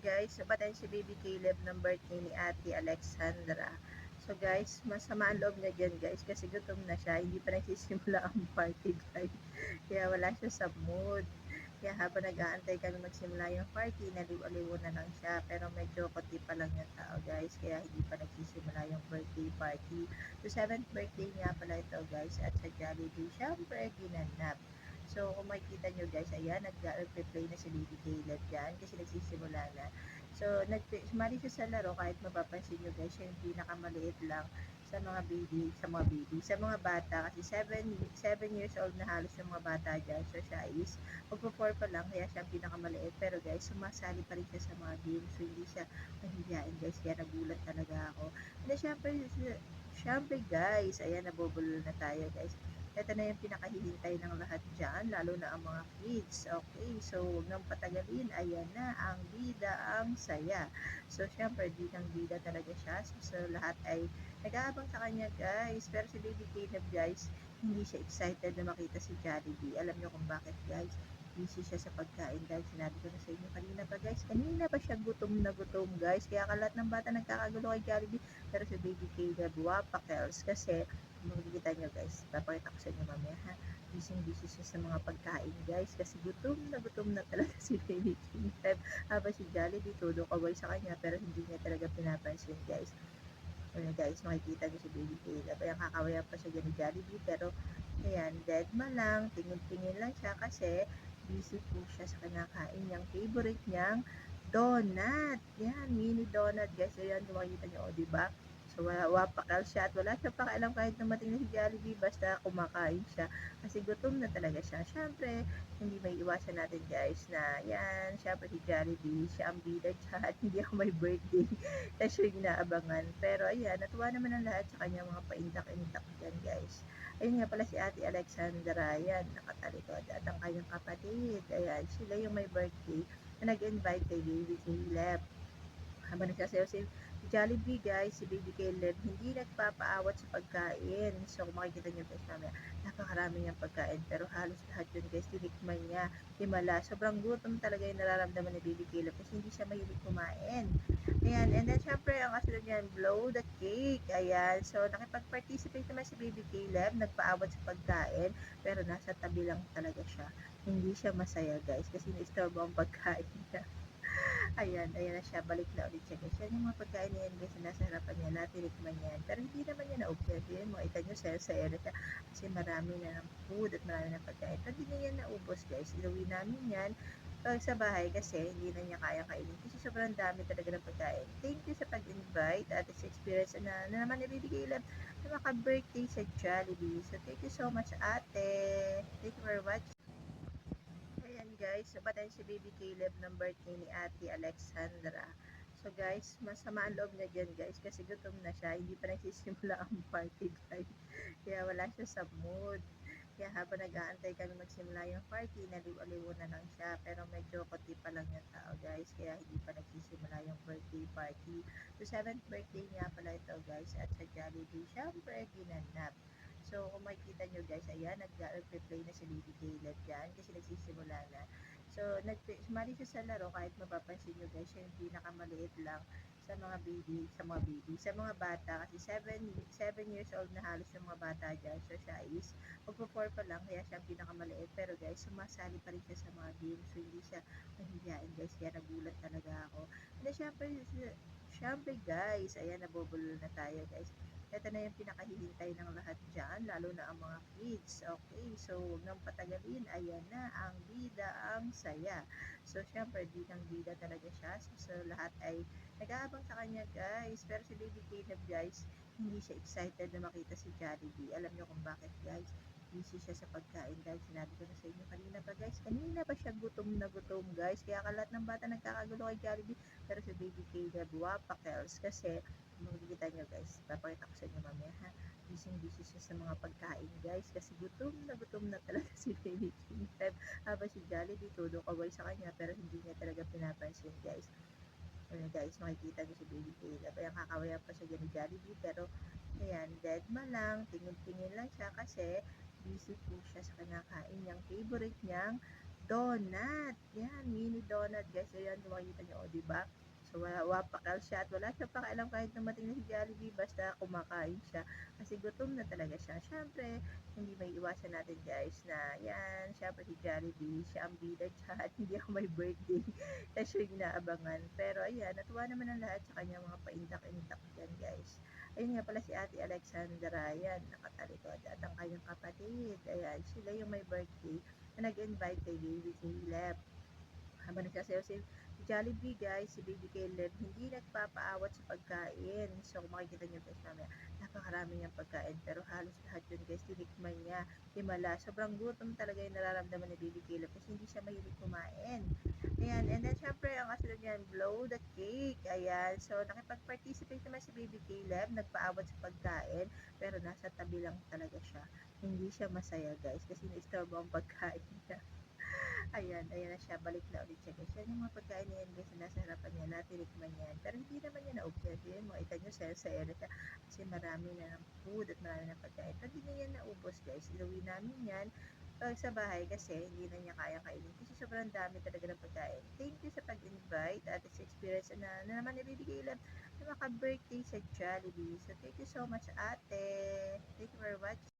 guys, sabatan si Baby Caleb ng birthday ni Ate Alexandra. So guys, masama ang loob niya dyan guys kasi gutom na siya. Hindi pa nagsisimula ang party guys. Kaya wala siya sa mood. Kaya habang nag-aantay kami magsimula yung party, naliw-aliw na lang siya. Pero medyo konti pa lang yung tao guys. Kaya hindi pa nagsisimula yung birthday party. So 7th birthday niya pala ito guys. At sa Jollibee, syempre ginanap. So, kung makikita nyo guys, ayan, nag-replay na si Baby Caleb dyan kasi nagsisimula na. So, sumali siya sa laro kahit mapapansin nyo guys, siya yung pinakamaliit lang sa mga bata kasi 7 years old na halos yung mga bata dyan. So, siya is magpo-4 pa lang, kaya siya ang pinakamaliit. Pero guys, sumasali pa rin siya sa mga games. So, hindi siya mahihiyain guys, kaya nagulat talaga ako. And syempre guys, ayan, nabubulol na tayo guys. Ito na yung pinakahihintay ng lahat dyan, lalo na ang mga kids. Okay, so huwag nang patagalin. Ayan na, ang bida, ang saya. So, syempre, bidang-bida talaga siya. So, lahat ay nag-aabang sa kanya, guys. Pero si Baby Caleb, guys, hindi siya excited na makita si Jollibee. Alam niyo kung bakit, guys? Busy siya sa pagkain dahil sinabi ko na sa inyo kanina pa siya gutom na gutom guys, kaya kalat ng bata nagkakagulo kay Jollibee, pero si Baby Caleb wapakels kasi makikita nyo guys, papakita ko sa inyo mamaya ha, busy siya sa mga pagkain guys kasi gutom na talaga si Baby Caleb habang si Jollibee todo kaway sa kanya pero hindi niya talaga pinapansin guys. Ayan guys, makikita niyo si Baby Caleb, ayan kakawayan pa siya dyan ni Jollibee pero ayan, dead ma lang, tingin-tingin lang siya kasi busy po siya sa kinakain niyang favorite niyang donut. Yan, mini donut guys. Ayan, makikita niyo, o, diba? So, wapakal siya at wala siya pakialam kahit dumating na si Jollibee, basta kumakain siya. Kasi gutom na talaga siya. Siyempre, hindi may iwasan natin guys na yan, siyempre si Jollibee, siya ang bida dyan. Hindi ako may birthday. Kaya siya yung inaabangan. Pero ayan, natuwa naman ang lahat sa kanyang mga paindak-indak dyan guys. Ayun nga pala si Ate Alexandra, ayan, nakatalikod. At ang kanyang kapatid, ayan, sila yung may birthday na nag-invite kay Baby Caleb. Habang nagsasayaw si Jollibee guys, si Baby Caleb, hindi nagpapaawat sa pagkain. So, kung makikita nyo guys mamaya, napakarami niyang pagkain. Pero halos lahat yun guys, tinikman niya. Himala, sobrang gutom talaga yung nararamdaman ni Baby Caleb kasi hindi siya mahilig kumain. Ayan, and then syempre, ang kasunod niyan, blow the cake. Ayan, so nakipag-participate naman si Baby Caleb, nagpaawat sa pagkain, pero nasa tabi lang talaga siya. Hindi siya masaya guys, kasi na-istorbo ang pagkain niya. Ayan na siya, balik na ulit siya guys. Yan yung mga pagkain niya yan guys, nasa harapan niya, natinikman niya. Pero hindi naman niya na-observe yun. Makita niyo, saya-saya na siya. Kasi marami na ng food at marami na pagkain. Pero hindi niya yan naubos guys. Inuwi namin yan sa bahay kasi hindi na niya kaya kainin. Kasi sobrang dami talaga ng pagkain. Thank you sa pag-invite at sa experience na naman nabibigay lang na maka-birthday sa Jollibee. So, thank you so much ate. Thank you very much. Ayan guys, sabatan si Baby Caleb ng birthday ni Ate Alexandra. So guys, masama ang loob niya dyan guys kasi gutom na siya. Hindi pa nagsisimula ang party guys. Kaya wala siya sa mood. Kaya habang nag-aantay kami magsimula yung party, naliw-aliw na lang siya. Pero medyo konti pa lang yung tao guys. Kaya hindi pa nagsisimula yung birthday party. So 7th birthday niya pala ito guys. At sa Jollibee, syempre ginanap. So, kung makikita nyo guys, ayan, nag-replay na si Baby Caleb dyan kasi nagsisimula na. So, sumali siya sa laro kahit mapapansin nyo guys, siya yung pinakamaliit lang sa mga bata kasi 7 years old na halos yung mga bata dyan. So, siya is magpo-4 pa lang, kaya siya ang pinakamaliit. Pero guys, sumasali pa rin siya sa mga games. So, hindi siya mahihiyain guys, kaya nagulat talaga ako. And syempre guys, ayan, nabubulol na tayo guys. Ito na yung pinakahihintay ng lahat dyan, lalo na ang mga kids. Okay, so huwag nang patagalin. Ayan na, ang bida, ang saya. So, syempre, bidang-bida talaga siya. So, lahat ay nag-aabang sa kanya, guys. Pero si Baby Caleb, guys, hindi siya excited na makita si Jollibee. Alam niyo kung bakit, guys? Busy siya sa pagkain dahil sinabi ko na sa inyo kanina pa siya gutom na gutom guys, kaya kalat ng bata nagkakagulo kay Jollibee, pero si Baby Caleb wapakels kasi makikita nyo guys, papakita ko sa inyo mamaya ha, busy siya sa mga pagkain guys kasi gutom na talaga si Baby Caleb habang si Jollibee todo kaway sa kanya pero hindi niya talaga pinapansin guys. Ayan guys, makikita nyo si Baby Caleb, ayan kakawayan pa siya dyan ni Jollibee pero ayan, dead ma lang, tingin-tingin lang siya kasi busy po siya sa kinakain niyang favorite niyang donut. Yan, mini donut guys. Ayan, kung makikita nyo, o, diba? So, wapakal siya at wala siya pakialam kahit dumating na si Jollibee, basta kumakain siya. Kasi gutom na talaga siya. Siyempre, hindi may iwasan natin guys na yan, siyempre si Jollibee, siya ang bida dyan. Hindi ako may birthday. Kaya siya yung inaabangan. Pero ayan, natuwa naman ang lahat sa kanyang mga paindak-indak dyan guys. Ayun nga pala si Ate Alexandra, yan, nakatalikod. At ang kanyang kapatid, ayan, sila yung may birthday na nag-invite kay Baby Caleb. Habang nagsasayaw si Jollibee guys, si Baby Caleb, hindi nagpapaawat sa pagkain. So, kung makikita nyo guys mamaya, napakarami niyang pagkain. Pero halos lahat yun guys, tinikman niya. Himala, sobrang gutom talaga yung nararamdaman ni Baby Caleb kasi hindi siya mahilig kumain. Ayan, and then syempre, ang kasunod niyan, blow the cake. Ayan, so nakipag-participate naman si Baby Caleb, nagpaawat sa pagkain, pero nasa tabi lang talaga siya. Hindi siya masaya guys, kasi na-istorbo ang pagkain niya. Ayan, ayan na siya, balik na ulit siya guys. Yan yung mga pagkain na yan guys na nasa harapan niya, natinikman yan. Pero hindi naman niya naubos. Yan, makita niyo, saya-saya na siya. Kasi marami na ng food at marami na pagkain. Pero hindi na yan naubos guys. Inuwi namin yan sa bahay kasi hindi na niya kaya kainin. Kasi sobrang dami talaga ng pagkain. Thank you sa pag-invite at sa experience na naman nabibigay lang na maka-birthday sa Jollibee. So, thank you so much ate. Thank you for watching.